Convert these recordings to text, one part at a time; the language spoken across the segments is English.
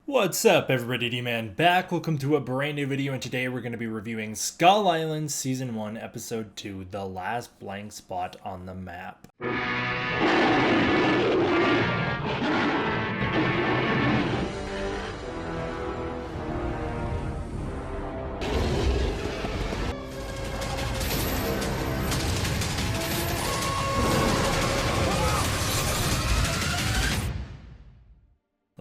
What's up everybody, D-Man back. Welcome to a brand new video, and today we're going to be reviewing Skull Island Season 1, Episode 2, The Last Blank Spot on the Map.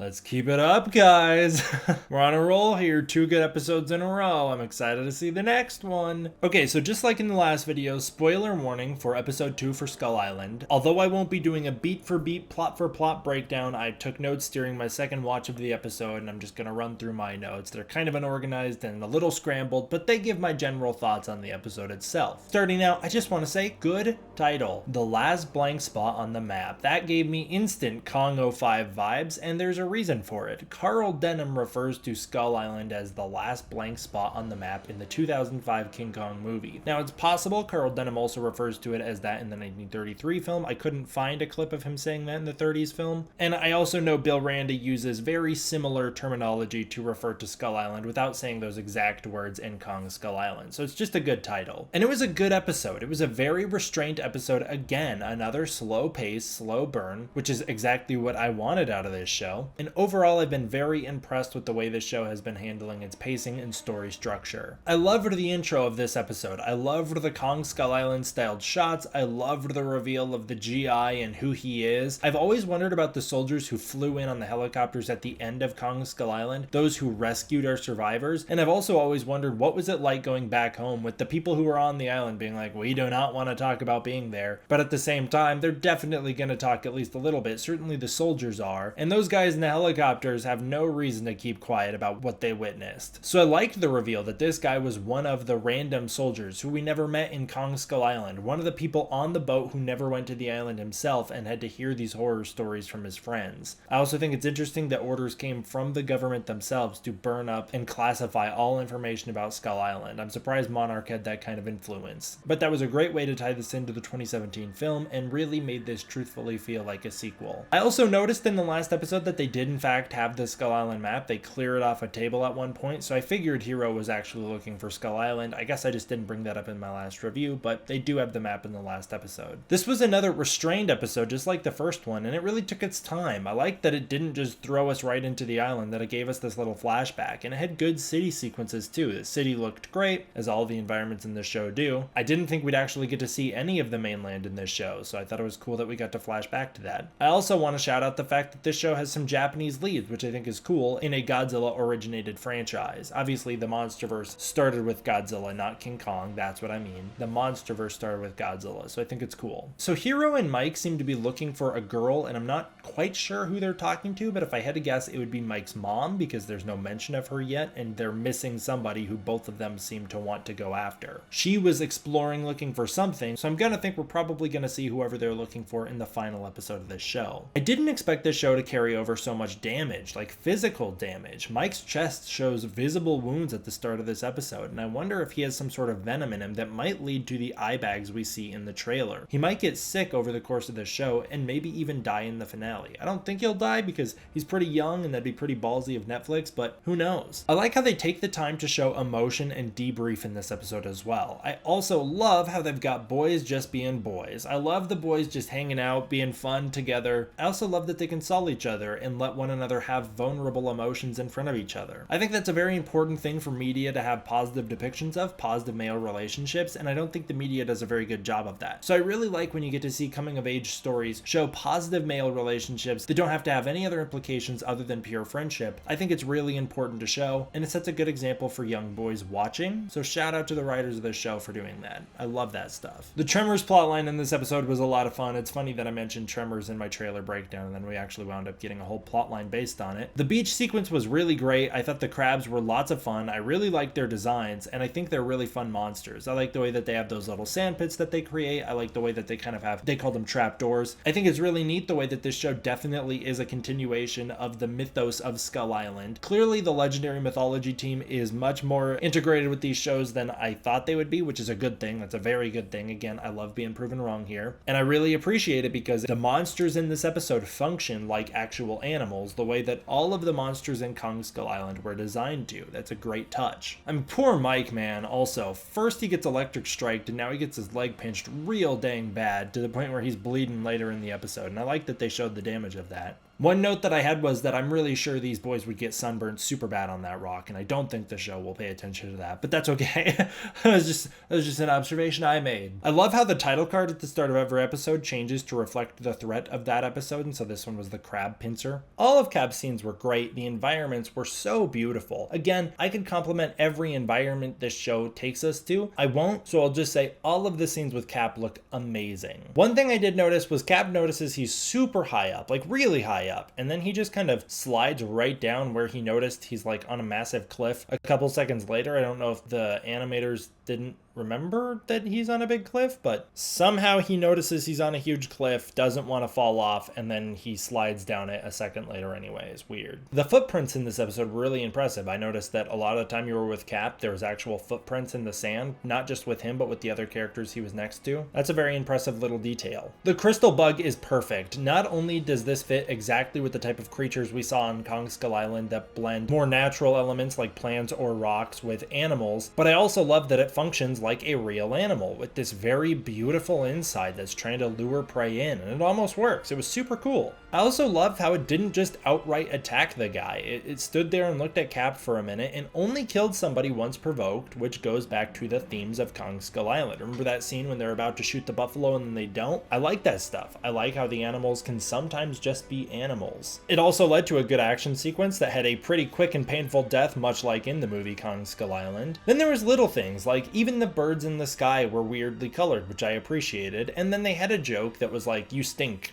Let's keep it up, guys. We're on a roll here. 2 good episodes in a row. I'm excited to see the next one. Okay, so just like in the last video, spoiler warning for episode 2 for Skull Island. Although I won't be doing a beat for beat, plot for plot breakdown, I took notes during my second watch of the episode, and I'm just gonna run through my notes. They're kind of unorganized and a little scrambled, but they give my general thoughts on the episode itself. Starting out, I just want to say, good title. The Last Blank Spot on the Map. That gave me instant Kong 05 vibes, and there's a reason for it. Carl Denham refers to Skull Island as the last blank spot on the map in the 2005 King Kong movie. Now, it's possible Carl Denham also refers to it as that in the 1933 film. I couldn't find a clip of him saying that in the 30s film. And I also know Bill Randa uses very similar terminology to refer to Skull Island without saying those exact words in Kong Skull Island. So it's just a good title. And it was a good episode. It was a very restrained episode. Again, another slow pace, slow burn, which is exactly what I wanted out of this show. And overall, I've been very impressed with the way this show has been handling its pacing and story structure. I loved the intro of this episode. I loved the Kong Skull Island styled shots. I loved the reveal of the GI and who he is. I've always wondered about the soldiers who flew in on the helicopters at the end of Kong Skull Island, those who rescued our survivors. And I've also always wondered what was it like going back home with the people who were on the island being like, we do not want to talk about being there. But at the same time, they're definitely going to talk at least a little bit. Certainly the soldiers are. And those guys in the helicopters have no reason to keep quiet about what they witnessed. So I liked the reveal that this guy was one of the random soldiers who we never met in Kong Skull Island, one of the people on the boat who never went to the island himself and had to hear these horror stories from his friends. I also think it's interesting that orders came from the government themselves to burn up and classify all information about Skull Island. I'm surprised Monarch had that kind of influence. But that was a great way to tie this into the 2017 film and really made this truthfully feel like a sequel. I also noticed in the last episode that they did in fact have the Skull Island map. They clear it off a table at one point, so I figured Hiro was actually looking for Skull Island. I guess I just didn't bring that up in my last review, but they do have the map in the last episode. This was another restrained episode just like the first one, and it really took its time. I liked that it didn't just throw us right into the island, that it gave us this little flashback, and it had good city sequences too. The city looked great, as all the environments in this show do. I didn't think we'd actually get to see any of the mainland in this show, so I thought it was cool that we got to flash back to that. I also want to shout out the fact that this show has some Japanese leads, which I think is cool in a Godzilla originated franchise. Obviously the Monsterverse started with Godzilla, not King Kong. That's what I mean. The Monsterverse started with Godzilla, so I think it's cool. So Hiro and Mike seem to be looking for a girl, and I'm not quite sure who they're talking to, but if I had to guess, it would be Mike's mom, because there's no mention of her yet, and they're missing somebody who both of them seem to want to go after. She was exploring, looking for something, so I'm gonna think we're probably gonna see whoever they're looking for in the final episode of this show. I didn't expect this show to carry over so much damage, like physical damage. Mike's chest shows visible wounds at the start of this episode, and I wonder if he has some sort of venom in him that might lead to the eye bags we see in the trailer. He might get sick over the course of the show and maybe even die in the finale. I don't think he'll die because he's pretty young and that'd be pretty ballsy of Netflix, but who knows? I like how they take the time to show emotion and debrief in this episode as well. I also love how they've got boys just being boys. I love the boys just hanging out, being fun together. I also love that they console each other and let one another have vulnerable emotions in front of each other. I think that's a very important thing for media to have positive depictions of, positive male relationships, and I don't think the media does a very good job of that. So I really like when you get to see coming of age stories show positive male relationships that don't have to have any other implications other than pure friendship. I think it's really important to show, and it sets a good example for young boys watching, so shout out to the writers of this show for doing that. I love that stuff. The Tremors plotline in this episode was a lot of fun. It's funny that I mentioned Tremors in my trailer breakdown, and then we actually wound up getting a whole plotline based on it. The beach sequence was really great. I thought the crabs were lots of fun. I really liked their designs, and I think they're really fun monsters. I like the way that they have those little sand pits that they create. I like the way that they kind of have, they call them trapdoors. I think it's really neat the way that this show definitely is a continuation of the mythos of Skull Island. Clearly, the Legendary Mythology team is much more integrated with these shows than I thought they would be, which is a good thing. That's a very good thing. Again, I love being proven wrong here. And I really appreciate it because the monsters in this episode function like actual animals. animals the way that all of the monsters in Kong Skull Island were designed to. That's a great touch. I mean, poor Mike, man, also. First he gets electric striked, and now he gets his leg pinched real dang bad, to the point where he's bleeding later in the episode, and I like that they showed the damage of that. One note that I had was that I'm really sure these boys would get sunburned super bad on that rock, and I don't think the show will pay attention to that, but that's okay. It was just an observation I made. I love how the title card at the start of every episode changes to reflect the threat of that episode, and so this one was the crab pincer. All of Cap's scenes were great. The environments were so beautiful. Again, I could compliment every environment this show takes us to. I won't, so I'll just say all of the scenes with Cap looked amazing. One thing I did notice was Cap notices he's super high up, like really high up, and then he just kind of slides right down where he noticed he's like on a massive cliff a couple seconds later. I don't know if the animators didn't remember that he's on a big cliff, but somehow he notices he's on a huge cliff, doesn't want to fall off, and then he slides down it a second later anyway. It's weird. The footprints in this episode were really impressive. I noticed that a lot of the time you were with Cap, there was actual footprints in the sand, not just with him, but with the other characters he was next to. That's a very impressive little detail. The crystal bug is perfect. Not only does this fit exactly with the type of creatures we saw on Kong Skull Island that blend more natural elements like plants or rocks with animals, but I also love that it functions like a real animal with this very beautiful inside that's trying to lure prey in, and it almost works. It was super cool. I also love how it didn't just outright attack the guy. It stood there and looked at Cap for a minute and only killed somebody once provoked, which goes back to the themes of Kong Skull Island. Remember that scene when they're about to shoot the buffalo and then they don't? I like that stuff. I like how the animals can sometimes just be animals. It also led to a good action sequence that had a pretty quick and painful death, much like in the movie Kong Skull Island. Then there was little things, like even the birds in the sky were weirdly colored, which I appreciated, and then they had a joke that was like, "You stink."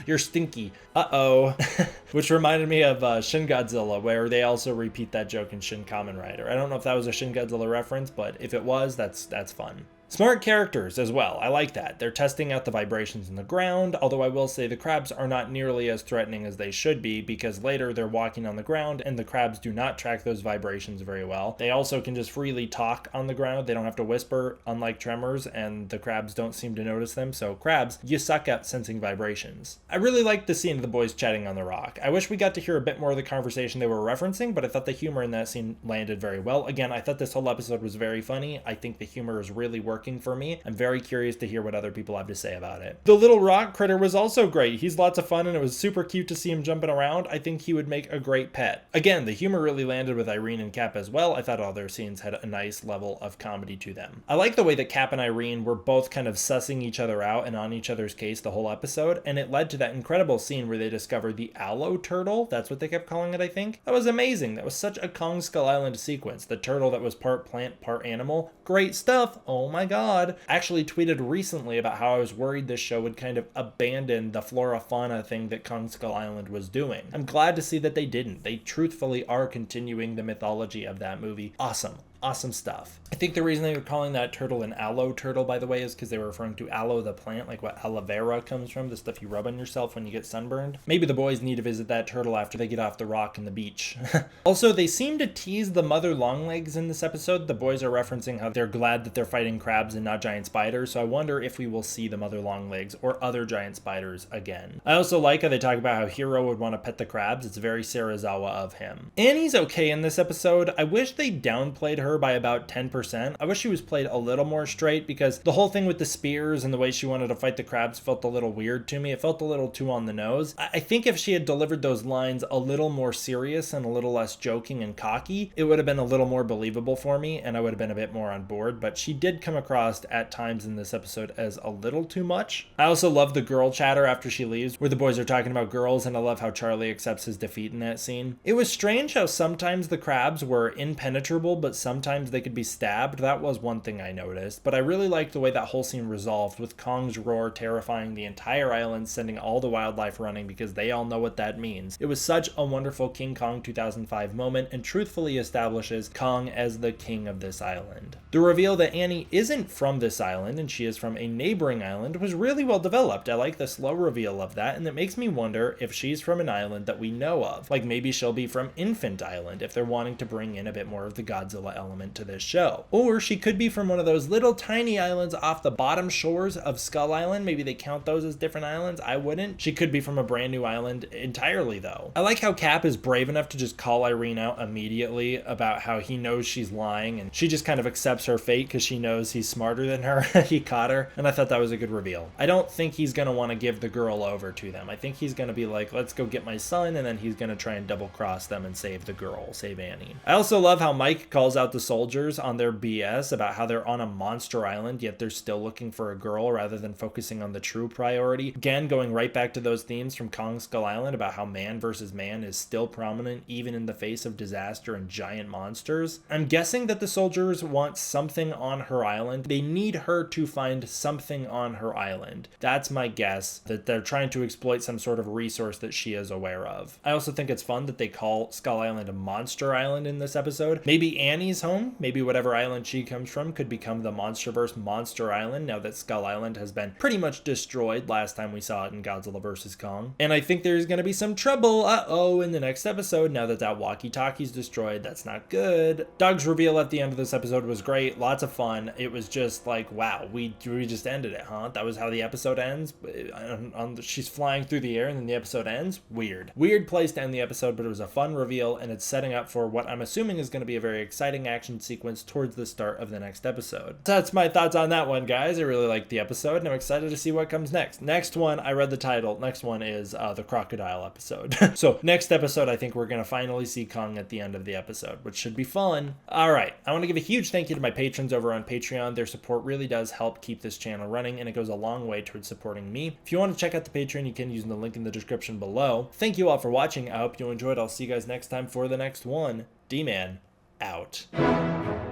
"You're stinky." Uh-oh. Which reminded me of Shin Godzilla, where they also repeat that joke in Shin Kamen Rider. I don't know if that was a Shin Godzilla reference, but if it was, that's fun. Smart characters as well. I like that. They're testing out the vibrations in the ground, although I will say the crabs are not nearly as threatening as they should be, because later they're walking on the ground and the crabs do not track those vibrations very well. They also can just freely talk on the ground. They don't have to whisper, unlike tremors, and the crabs don't seem to notice them. So crabs, you suck at sensing vibrations. I really liked the scene of the boys chatting on the rock. I wish we got to hear a bit more of the conversation they were referencing, but I thought the humor in that scene landed very well. Again, I thought this whole episode was very funny. I think the humor is really working for me. I'm very curious to hear what other people have to say about it. The little rock critter was also great. He's lots of fun and it was super cute to see him jumping around. I think he would make a great pet. Again, the humor really landed with Irene and Cap as well. I thought all their scenes had a nice level of comedy to them. I like the way that Cap and Irene were both kind of sussing each other out and on each other's case the whole episode, and it led to that incredible scene where they discovered the aloe turtle. That's what they kept calling it, I think. That was amazing. That was such a Kong Skull Island sequence. The turtle that was part plant, part animal. Great stuff. Oh my god. I actually tweeted recently about how I was worried this show would kind of abandon the flora fauna thing that Kong Skull Island was doing. I'm glad to see that they didn't. They truthfully are continuing the mythology of that movie. Awesome stuff. I think the reason they were calling that turtle an aloe turtle, by the way, is because they were referring to aloe the plant, like what aloe vera comes from, the stuff you rub on yourself when you get sunburned. Maybe the boys need to visit that turtle after they get off the rock in the beach. Also, they seem to tease the mother longlegs in this episode. The boys are referencing how they're glad that they're fighting crabs and not giant spiders, so I wonder if we will see the mother longlegs or other giant spiders again. I also like how they talk about how Hiro would want to pet the crabs. It's very Serizawa of him. Annie's okay in this episode. I wish they downplayed her by about 10%. I wish she was played a little more straight, because the whole thing with the spears and the way she wanted to fight the crabs felt a little weird to me. It felt a little too on the nose. I think if she had delivered those lines a little more serious and a little less joking and cocky, it would have been a little more believable for me and I would have been a bit more on board, but she did come across at times in this episode as a little too much. I also love the girl chatter after she leaves, where the boys are talking about girls, and I love how Charlie accepts his defeat in that scene. It was strange how sometimes the crabs were impenetrable, but sometimes they could be stabbed. That was one thing I noticed, but I really liked the way that whole scene resolved, with Kong's roar terrifying the entire island, sending all the wildlife running because they all know what that means. It was such a wonderful King Kong 2005 moment, and truthfully establishes Kong as the king of this island. The reveal that Annie isn't from this island and she is from a neighboring island was really well developed. I like the slow reveal of that, and it makes me wonder if she's from an island that we know of. Like maybe she'll be from Infant Island if they're wanting to bring in a bit more of the Godzilla element element to this show. Or she could be from one of those little tiny islands off the bottom shores of Skull Island. Maybe they count those as different islands. I wouldn't. She could be from a brand new island entirely, though. I like how Cap is brave enough to just call Irene out immediately about how he knows she's lying, and she just kind of accepts her fate because she knows he's smarter than her. He caught her, and I thought that was a good reveal. I don't think he's going to want to give the girl over to them. I think he's going to be like, let's go get my son, and then he's going to try and double cross them and save the girl, save Annie. I also love how Mike calls out the soldiers on their BS about how they're on a monster island, yet they're still looking for a girl rather than focusing on the true priority. Again, going right back to those themes from Kong Skull Island about how man versus man is still prominent even in the face of disaster and giant monsters. I'm guessing that the soldiers want something on her island. They need her to find something on her island. That's my guess, that they're trying to exploit some sort of resource that she is aware of. I also think it's fun that they call Skull Island a monster island in this episode. Maybe Annie's home, maybe whatever island she comes from could become the Monsterverse Monster Island now that Skull Island has been pretty much destroyed last time we saw it in Godzilla vs. Kong. And I think there's going to be some trouble, in the next episode now that that walkie-talkie's destroyed. That's not good. Doug's reveal at the end of this episode was great. Lots of fun. It was just like, wow, we just ended it, huh? That was how the episode ends? She's flying through the air and then the episode ends? Weird. Weird place to end the episode, but it was a fun reveal, and it's setting up for what I'm assuming is going to be a very exciting action sequence towards the start of the next episode. So that's my thoughts on that one, guys. I really liked the episode, and I'm excited to see what comes next. Next one, I read the title. Next one is the crocodile episode. So next episode, I think we're going to finally see Kong at the end of the episode, which should be fun. All right. I want to give a huge thank you to my patrons over on Patreon. Their support really does help keep this channel running, and it goes a long way towards supporting me. If you want to check out the Patreon, you can using the link in the description below. Thank you all for watching. I hope you enjoyed. I'll see you guys next time for the next one. D-Man, out.